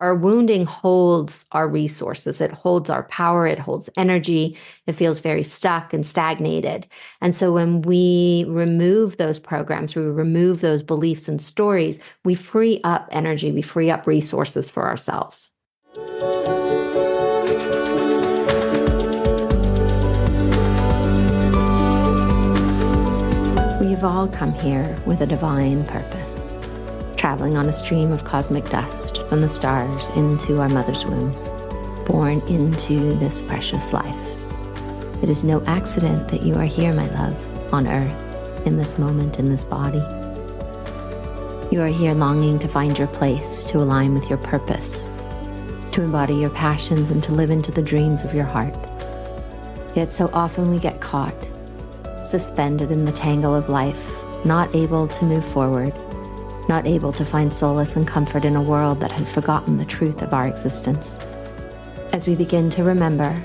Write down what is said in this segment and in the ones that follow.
Our wounding holds our resources. It holds our power. It holds energy. It feels very stuck and stagnated. And so when we remove those programs, we remove those beliefs and stories, we free up energy. We free up resources for ourselves. We've all come here with a divine purpose, traveling on a stream of cosmic dust from the stars into our mother's wombs, born into this precious life. It is no accident that you are here, my love, on earth, in this moment, in this body. You are here longing to find your place, to align with your purpose, to embody your passions and to live into the dreams of your heart. Yet so often we get caught, suspended in the tangle of life, not able to move forward, not able to find solace and comfort in a world that has forgotten the truth of our existence. As we begin to remember,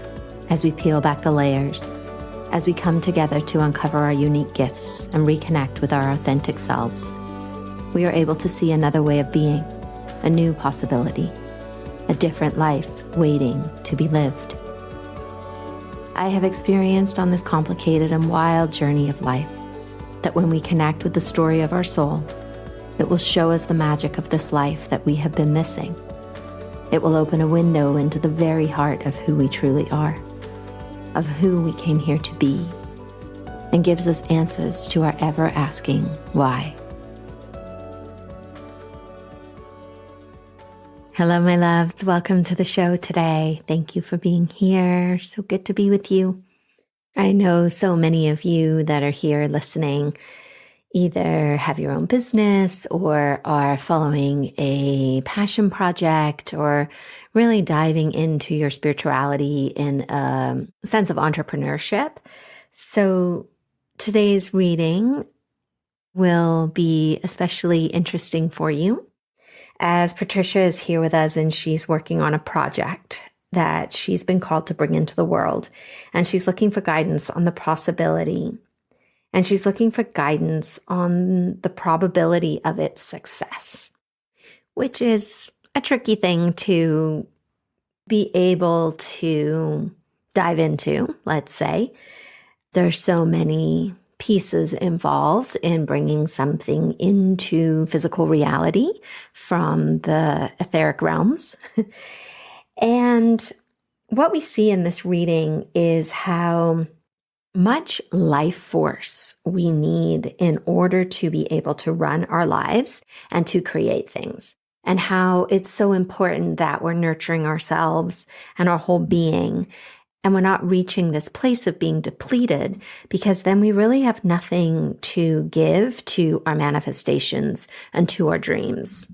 as we peel back the layers, as we come together to uncover our unique gifts and reconnect with our authentic selves, we are able to see another way of being, a new possibility, a different life waiting to be lived. I have experienced on this complicated and wild journey of life that when we connect with the story of our soul, it will show us the magic of this life that we have been missing. It will open a window into the very heart of who we truly are, of who we came here to be, and gives us answers to our ever-asking why. Hello, my loves. Welcome to the show today. Thank you for being here. So good to be with you. I know so many of you that are here listening either have your own business or are following a passion project or really diving into your spirituality in a sense of entrepreneurship. So today's reading will be especially interesting for you as Patricia is here with us and she's working on a project that she's been called to bring into the world. And she's looking for guidance on the possibility. And she's looking for guidance on the probability of its success, which is a tricky thing to be able to dive into, let's say. There's so many pieces involved in bringing something into physical reality from the etheric realms. And what we see in this reading is how much life force we need in order to be able to run our lives and to create things, and how it's so important that we're nurturing ourselves and our whole being, and we're not reaching this place of being depleted, because then we really have nothing to give to our manifestations and to our dreams.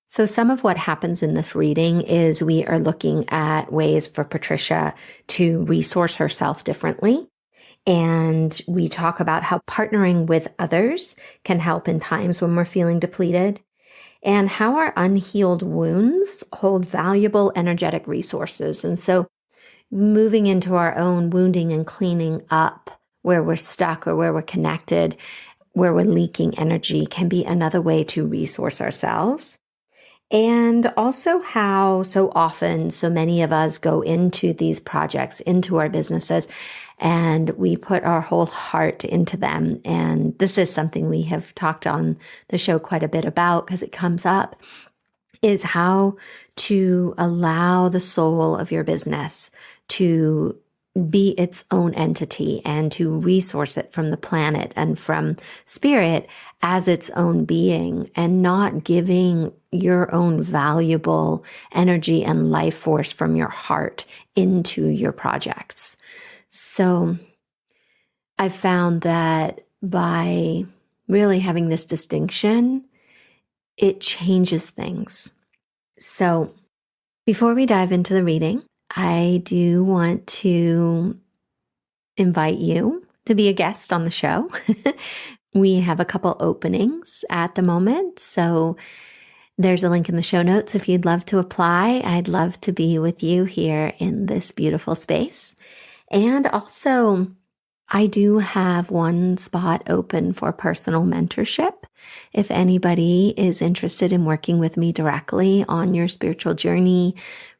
So some of what happens in this reading is we are looking at ways for Patricia to resource herself differently. And we talk about how partnering with others can help in times when we're feeling depleted, and how our unhealed wounds hold valuable energetic resources. And so moving into our own wounding and cleaning up where we're stuck or where we're connected, where we're leaking energy, can be another way to resource ourselves. And also how so often so many of us go into these projects, into our businesses, and we put our whole heart into them. And this is something we have talked on the show quite a bit about because it comes up, is how to allow the soul of your business to be its own entity and to resource it from the planet and from spirit as its own being, and not giving your own valuable energy and life force from your heart into your projects. So I found that by really having this distinction, it changes things. So before we dive into the reading, I do want to invite you to be a guest on the show. We have a couple openings at the moment, so there's a link in the show notes if you'd love to apply. I'd love to be with you here in this beautiful space. And also, I do have one spot open for personal mentorship. If anybody is interested in working with me directly on your spiritual journey,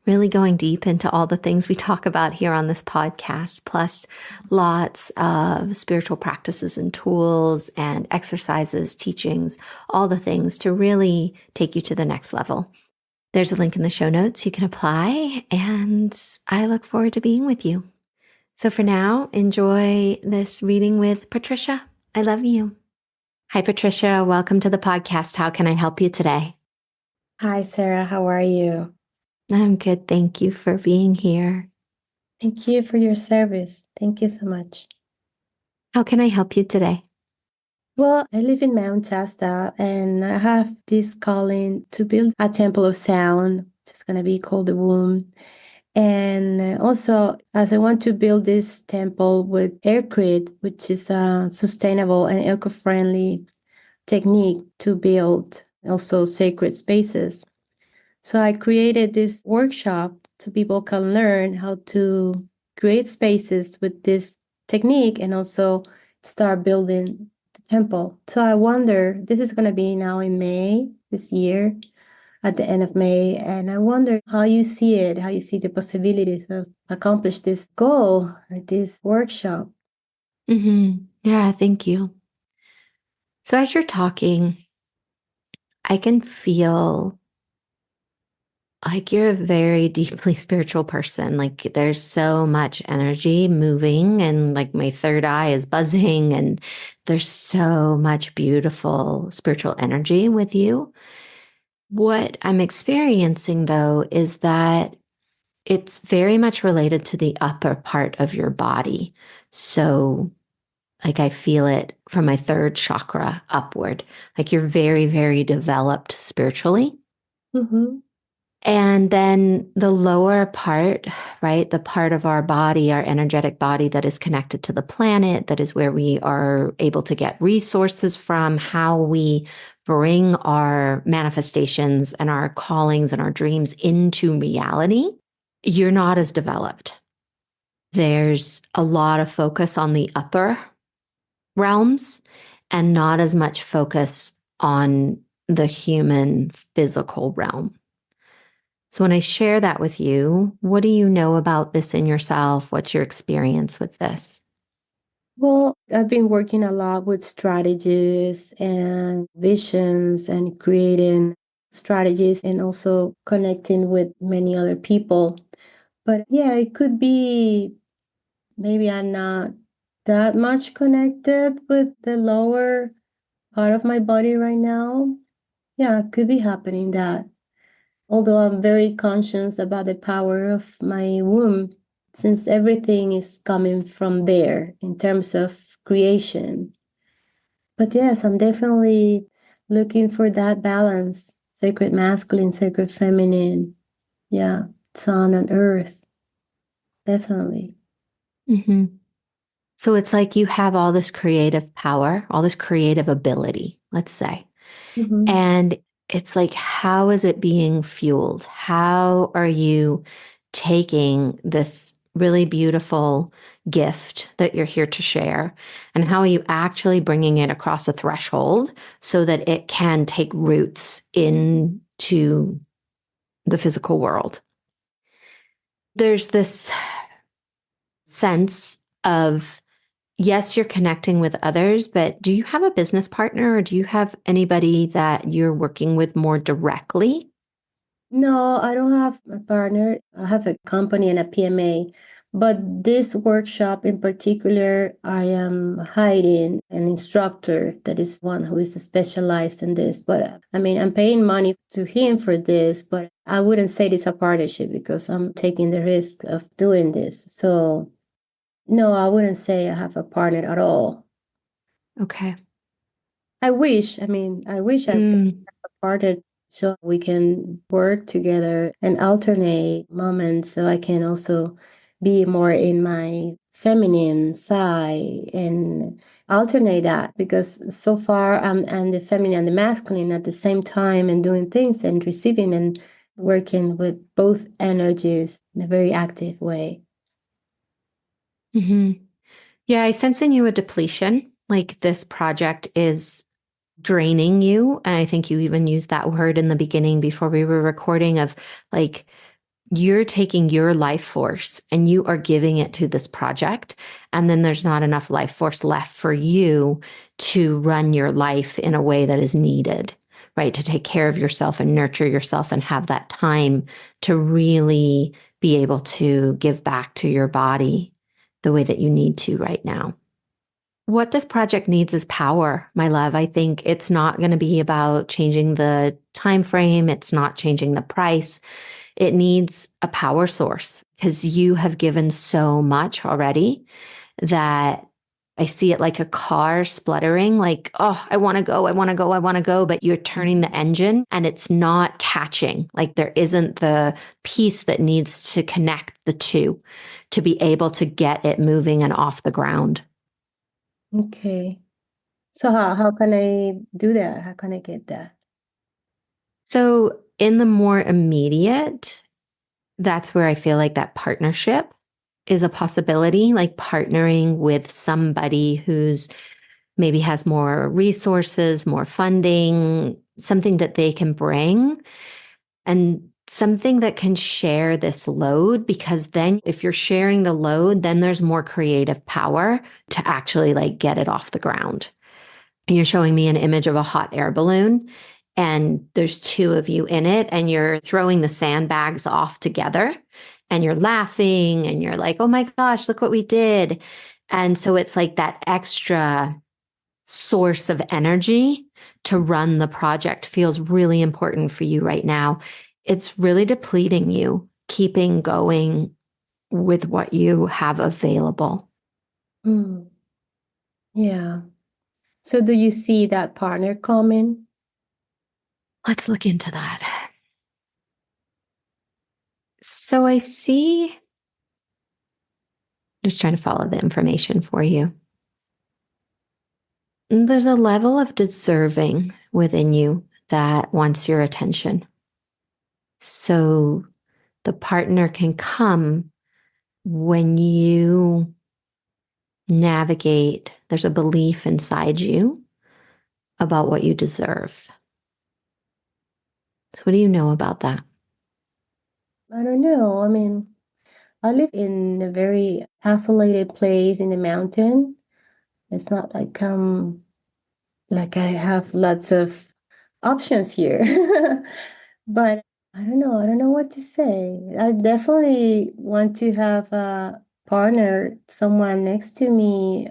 really going deep into all the things we talk about here on this podcast, plus lots of spiritual practices and tools and exercises, teachings, all the things to really take you to the next level. There's a link in the show notes. You can apply, and I look forward to being with you. So for now, enjoy this reading with Patricia. I love you. Hi, Patricia. Welcome to the podcast. How can I help you today? Hi, Sarah. How are you? I'm good. Thank you for being here. Thank you for your service. Thank you so much. How can I help you today? Well, I live in Mount Shasta and I have this calling to build a temple of sound, which is going to be called the womb. And also, as I want to build this temple with aircrete, which is a sustainable and eco-friendly technique to build also sacred spaces. So I created this workshop so people can learn how to create spaces with this technique and also start building the temple. So I wonder, this is going to be now in May this year, at the end of May. And I wonder how you see it, how you see the possibilities of accomplish this goal at this workshop. Yeah, thank you. So as you're talking, I can feel like you're a very deeply spiritual person. Like there's so much energy moving, and like my third eye is buzzing, and there's so much beautiful spiritual energy with you. What I'm experiencing though is that it's very much related to the upper part of your body. So, like, I feel it from my third chakra upward. Like, you're very, very developed spiritually. Mm-hmm. And then the lower part, right? The part of our body, our energetic body that is connected to the planet, that is where we are able to get resources from, how we bring our manifestations and our callings and our dreams into reality. You're not as developed. There's a lot of focus on the upper realms and not as much focus on the human physical realm. So when I share that with you, what do you know about this in yourself? What's your experience with this? Well, I've been working a lot with strategies and visions and creating strategies and also connecting with many other people. But yeah, it could be maybe I'm not that much connected with the lower part of my body right now. Yeah, it could be happening that. Although I'm very conscious about the power of my womb, since everything is coming from there in terms of creation. But yes, I'm definitely looking for that balance, sacred masculine, sacred feminine. Yeah, sun and earth, definitely. Mm-hmm. So it's like you have all this creative power, all this creative ability, let's say. Mm-hmm. And it's like, how is it being fueled? How are you taking this really beautiful gift that you're here to share? And how are you actually bringing it across a threshold so that it can take roots into the physical world? There's this sense of, yes, you're connecting with others, but do you have a business partner or do you have anybody that you're working with more directly? No, I don't have a partner. I have a company and a PMA. But this workshop in particular, I am hiring an instructor that is one who is specialized in this. But I mean, I'm paying money to him for this, but I wouldn't say it's a partnership because I'm taking the risk of doing this. So, no, I wouldn't say I have a partner at all. Okay. I wish I Mm, partner so we can work together and alternate moments so I can also be more in my feminine side and alternate that because so far I'm the feminine and the masculine at the same time and doing things and receiving and working with both energies in a very active way. hmm Yeah, I sense in you a depletion. Like this project is draining you. And I think you even used that word in the beginning before we were recording of like, you're taking your life force and you are giving it to this project. And then there's not enough life force left for you to run your life in a way that is needed, right? To take care of yourself and nurture yourself and have that time to really be able to give back to your body the way that you need to right now. What this project needs is power, my love. I think it's not going to be about changing the time frame. It's not changing the price. It needs a power source because you have given so much already that I see it like a car spluttering, like, oh, I want to go, I want to go, I want to go. But you're turning the engine and it's not catching. Like there isn't the piece that needs to connect the two to be able to get it moving and off the ground. Okay. So how can I do that? How can I get that? So, in the more immediate, that's where I feel like that partnership is a possibility, like partnering with somebody who's maybe has more resources, more funding, something that they can bring and something that can share this load. Because then if you're sharing the load, then there's more creative power to actually like get it off the ground. You're showing me an image of a hot air balloon and there's two of you in it and you're throwing the sandbags off together and you're laughing and you're like, oh my gosh, look what we did. And so it's like that extra source of energy to run the project feels really important for you right now. It's really depleting you, keeping going with what you have available. Mm, yeah. So do you see that partner coming? Let's look into that. So I see, just trying to follow the information for you. There's a level of deserving within you that wants your attention. So the partner can come when you navigate, there's a belief inside you about what you deserve. So what do you know about that? I don't know. I mean, I live in a very isolated place in the mountain. It's not like I have lots of options here. But I don't know. I don't know what to say. I definitely want to have a partner, someone next to me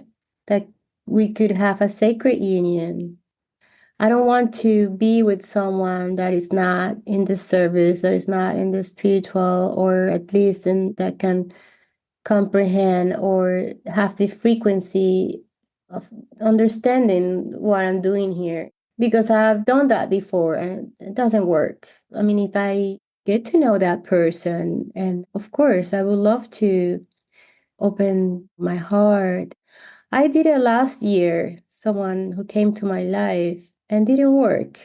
that we could have a sacred union. I don't want to be with someone that is not in the service or is not in the spiritual or at least in that can comprehend or have the frequency of understanding what I'm doing here because I've done that before and it doesn't work. I mean, if I get to know that person, and of course, I would love to open my heart. I did it last year, someone who came to my life and didn't work.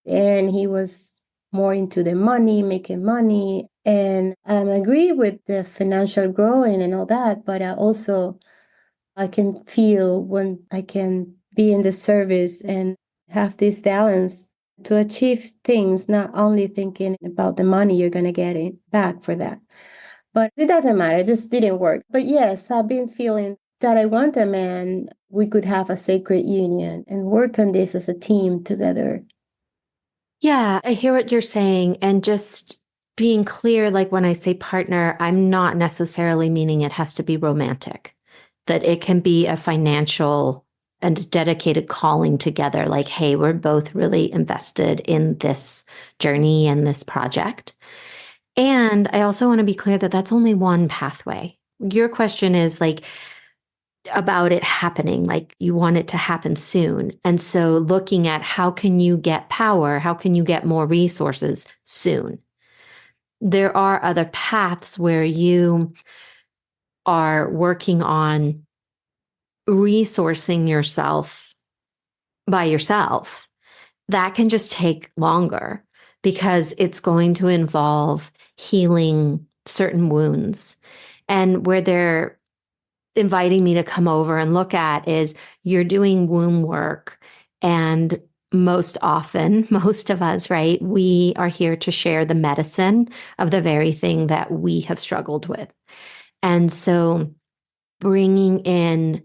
And he was more into the money, making money. And I agree with the financial growing and all that, but I can feel when I can be in the service and have this balance to achieve things, not only thinking about the money you're going to get it back for that. But it doesn't matter, it just didn't work. But yes, I've been feeling that I want a man we could have a sacred union and work on this as a team together. Yeah, I hear what you're saying. And just being clear, like when I say partner, I'm not necessarily meaning it has to be romantic, that it can be a financial and dedicated calling together. Like, hey, we're both really invested in this journey and this project. And I also want to be clear that that's only one pathway. Your question is like, about it happening, like you want it to happen soon. And so looking at how can you get power, how can you get more resources soon? There are other paths where you are working on resourcing yourself by yourself. That can just take longer because it's going to involve healing certain wounds. And where there inviting me to come over and look at is you're doing womb work. And most often, most of us, right, we are here to share the medicine of the very thing that we have struggled with. And so bringing in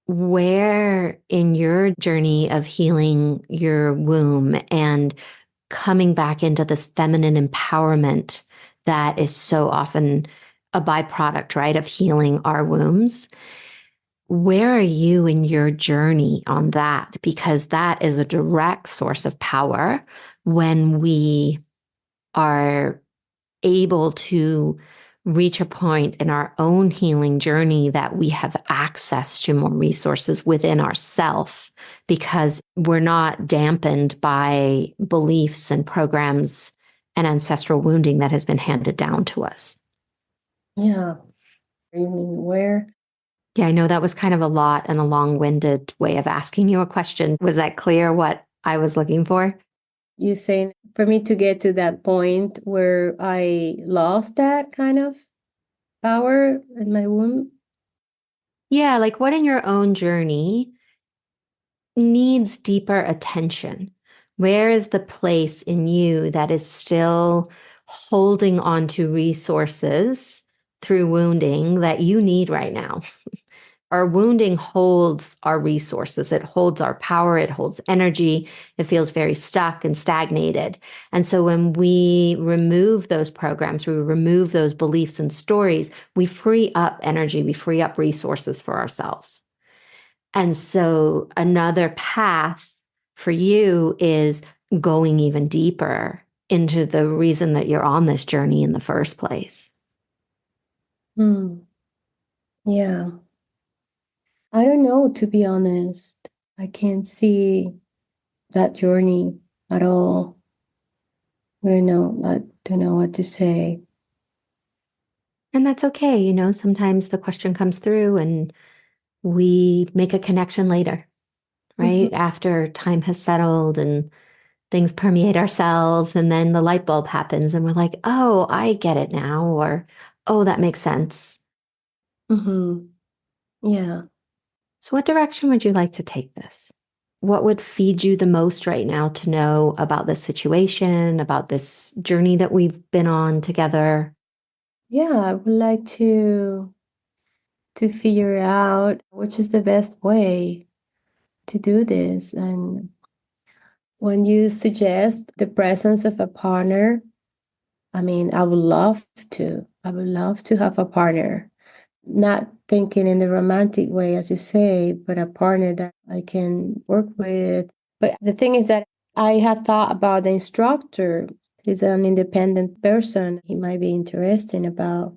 where in your journey of healing your womb and coming back into this feminine empowerment that is so often a byproduct, right, of healing our wombs. Where are you in your journey on that? Because that is a direct source of power when we are able to reach a point in our own healing journey that we have access to more resources within ourself because we're not dampened by beliefs and programs and ancestral wounding that has been handed down to us. Yeah. You mean where? Yeah, I know that was kind of a lot and a long-winded way of asking you a question. Was that clear what I was looking for? You saying for me to get to that point where I lost that kind of power in my womb? Yeah, like what in your own journey needs deeper attention? Where is the place in you that is still holding on to resources through wounding that you need right now? Our wounding holds our resources. It holds our power. It holds energy. It feels very stuck and stagnated. And so when we remove those programs, we remove those beliefs and stories, we free up energy. We free up resources for ourselves. And so another path for you is going even deeper into the reason that you're on this journey in the first place. Hmm. Yeah. I don't know, to be honest. I can't see that journey at all. I don't know. I don't know what to say. And that's okay. You know, sometimes the question comes through and we make a connection later, Mhm. right? After time has settled and things permeate our cells, and then the light bulb happens, and we're like, oh, I get it now, or oh, that makes sense. Mhm. Yeah. So, what direction would you like to take this? What would feed you the most right now to know about this situation, about this journey that we've been on together? Yeah, I would like to figure out which is the best way to do this. And when you suggest the presence of a partner, I mean, I would love to. I would love to have a partner, not thinking in the romantic way, as you say, but a partner that I can work with. But the thing is that I have thought about the instructor. He's an independent person. He might be interesting about,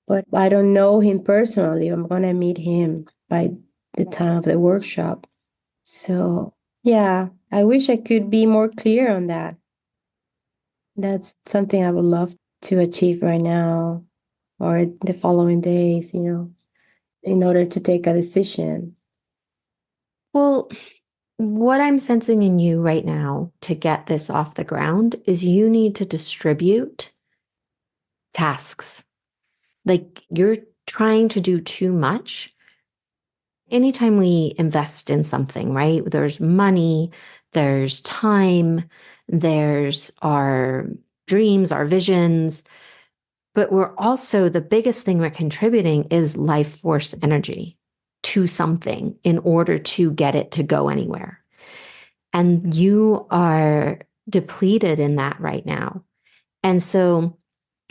but I don't know him personally. I'm going to meet him by the time of the workshop. So, yeah, I wish I could be more clear on that. That's something I would love to achieve right now or the following days, in order to take a decision. Well, what I'm sensing in you right now to get this off the ground is you need to distribute tasks. Like you're trying to do too much. Anytime we invest in something, right? There's money, there's time, there's our dreams, our visions, but we're also the biggest thing we're contributing is life force energy to something in order to get it to go anywhere. And you are depleted in that right now. And so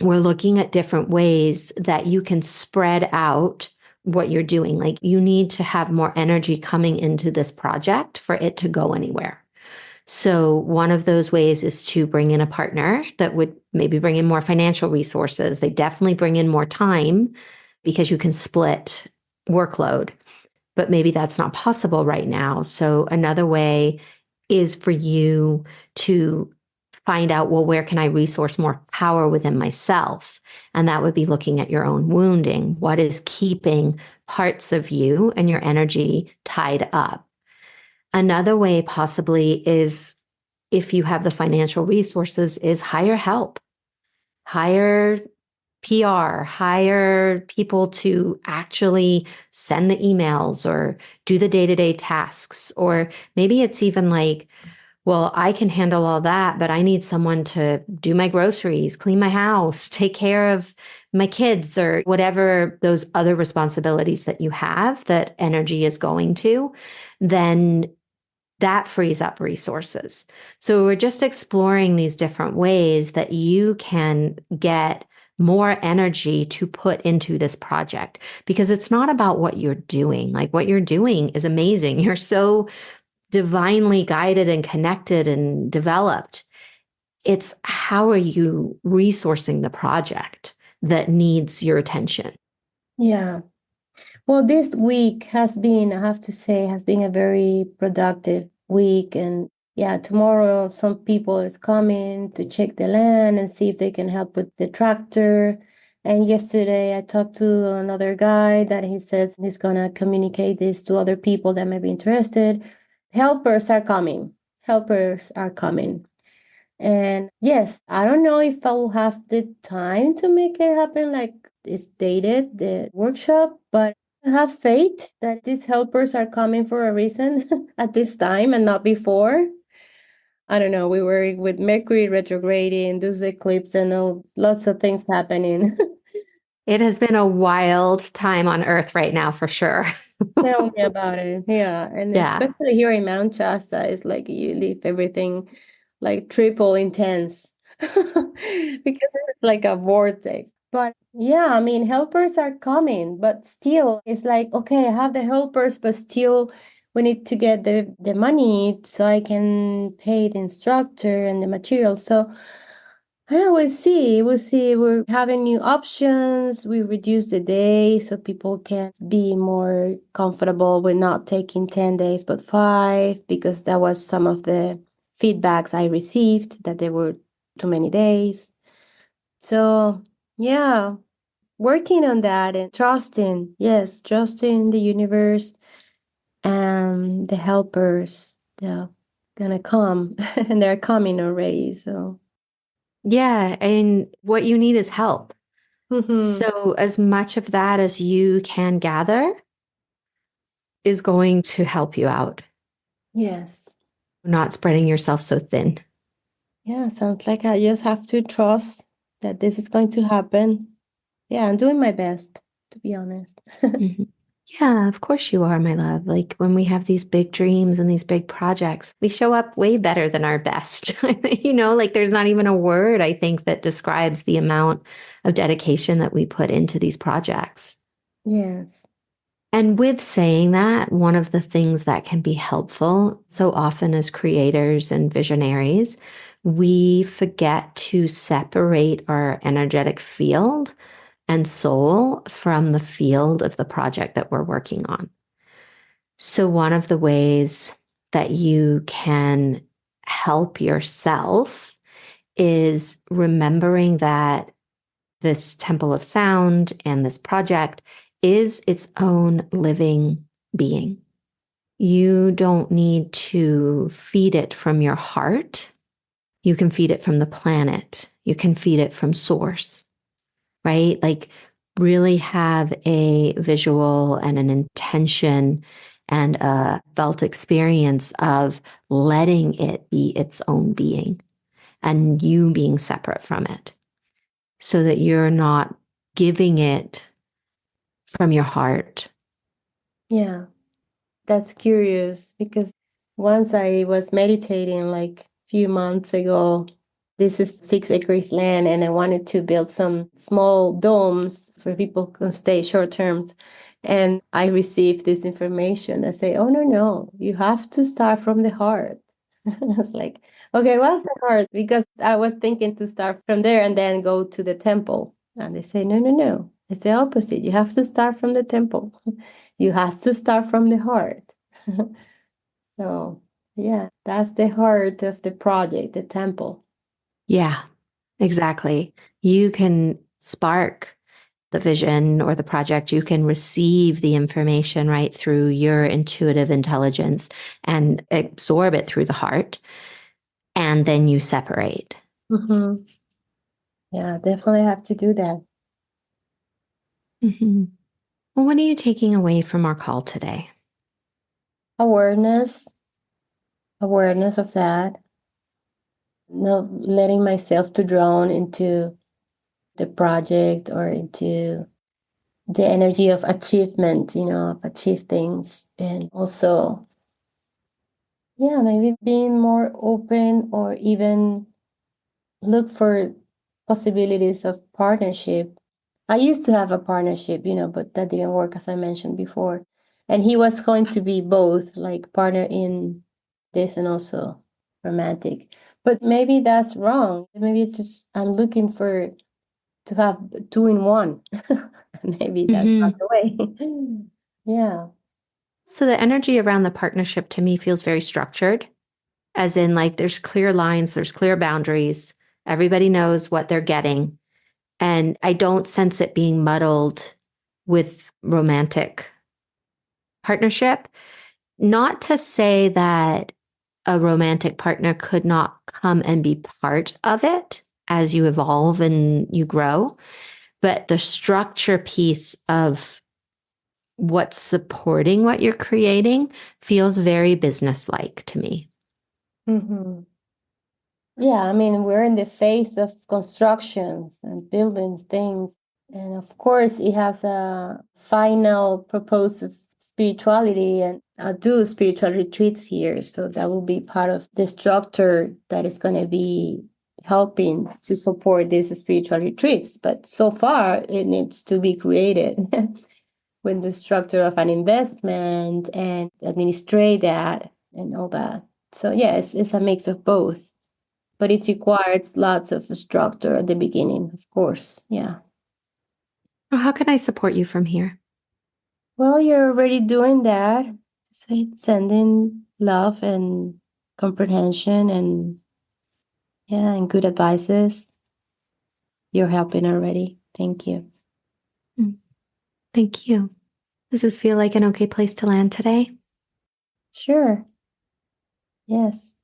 we're looking at different ways that you can spread out what you're doing. Like you need to have more energy coming into this project for it to go anywhere. So, one of those ways is to bring in a partner that would maybe bring in more financial resources. They definitely bring in more time because you can split workload, but maybe that's not possible right now. So, another way is for you to find out, well, where can I resource more power within myself? And that would be looking at your own wounding. What is keeping parts of you and your energy tied up? Another way, possibly, is if you have the financial resources, is hire help. Hire PR, hire people to actually send the emails or do the day-to-day tasks. Or maybe it's even like, well, I can handle all that, but I need someone to do my groceries, clean my house, take care of my kids, or whatever those other responsibilities that you have that energy is going to. Then that frees up resources. So we're just exploring these different ways that you can get more energy to put into this project, because it's not about what you're doing. Like, what you're doing is amazing. You're so divinely guided and connected and developed. It's how are you resourcing the project that needs your attention? Yeah. Well, this week has been, I have to say, has been a very productive week. And yeah, tomorrow some people is coming to check the land and see if they can help with the tractor. And yesterday I talked to another guy that he says he's gonna communicate this to other people that may be interested. Helpers are coming. Helpers are coming. And yes, I don't know if I will have the time to make it happen like it's stated, the workshop, but I have faith that these helpers are coming for a reason at this time and not before. I don't know, we were with Mercury retrograding, this eclipse, and lots of things happening. It has been a wild time on Earth right now, for sure. Tell me about it. Yeah. And Yeah. especially here in Mount Shasta, it's like you leave everything like triple intense because it's like a vortex. But yeah, I mean, helpers are coming, but still, it's like, okay, I have the helpers, but still, we need to get the money so I can pay the instructor and the material. So, I don't know, we'll see. We'll see. We're having new options. We reduce the day so people can be more comfortable with not taking 10 days but 5, because that was some of the feedbacks I received that there were too many days. So, yeah, working on that and trusting, yes, trusting the universe and the helpers. They're gonna come and they're coming already. So, Yeah. And what you need is help. mhm, So, as much of that as you can gather is going to help you out, yes. not spreading yourself so thin. Yeah, sounds like I just have to trust that this is going to happen. Yeah, I'm doing my best, to be honest. Mhm. Yeah, of course you are, my love. Like, when we have these big dreams and these big projects, we show up way better than our best. Like, there's not even a word, I think, that describes the amount of dedication that we put into these projects. Yes. And with saying that, one of the things that can be helpful so often as creators and visionaries, we forget to separate our energetic field and soul from the field of the project that we're working on. So, one of the ways that you can help yourself is remembering that this temple of sound and this project is its own living being. You don't need to feed it from your heart. You can feed it from the planet. You can feed it from source, right? Like, really have a visual and an intention and a felt experience of letting it be its own being and you being separate from it, so that you're not giving it from your heart. Yeah, that's curious because once I was meditating like a few months ago. This is 6 acres land, and I wanted to build some small domes for people who can stay short term. And I received this information that say, "Oh no, you have to start from the heart." I was like, "Okay, what's the heart?" Because I was thinking to start from there and then go to the temple. And they say, "No, it's the opposite. You have to start from the temple. You have to start from the heart." So yeah, that's the heart of the project, the temple. Yeah, exactly. You can spark the vision or the project. You can receive the information right through your intuitive intelligence and absorb it through the heart. And then you separate. Mhm. Yeah, definitely have to do that. Hmm. Well, what are you taking away from our call today? Awareness, awareness of that. Not letting myself to drown into the project or into the energy of achievement, of achieve things. And also, yeah, maybe being more open or even look for possibilities of partnership. I used to have a partnership, but that didn't work as I mentioned before. And he was going to be both, like partner in this and also romantic. But maybe that's wrong. Maybe it's just I'm looking for to have two in one. Maybe that's not Hmm. the way. Yeah. So the energy around the partnership to me feels very structured, as in like there's clear lines, there's clear boundaries. Everybody knows what they're getting. And I don't sense it being muddled with romantic partnership. Not to say that a romantic partner could not come and be part of it as you evolve and you grow, but the structure piece of what's supporting what you're creating feels very businesslike to me. Hmm. Yeah, I mean, we're in the phase of constructions and buildings, things. And of course, it has a final purpose of spirituality, and I do spiritual retreats here. So that will be part of the structure that is going to be helping to support these spiritual retreats. But so far, it needs to be created with the structure of an investment and administrate that and all that. So, yeah, it's a mix of both, but it requires lots of structure at the beginning, of course. Yeah. Well, how can I support you from here? Well, you're already doing that. So it's sending love and comprehension and yeah, and good advices. You're helping already. Thank you. Mm, thank you. Does this feel like an okay place to land today? Sure. Yes.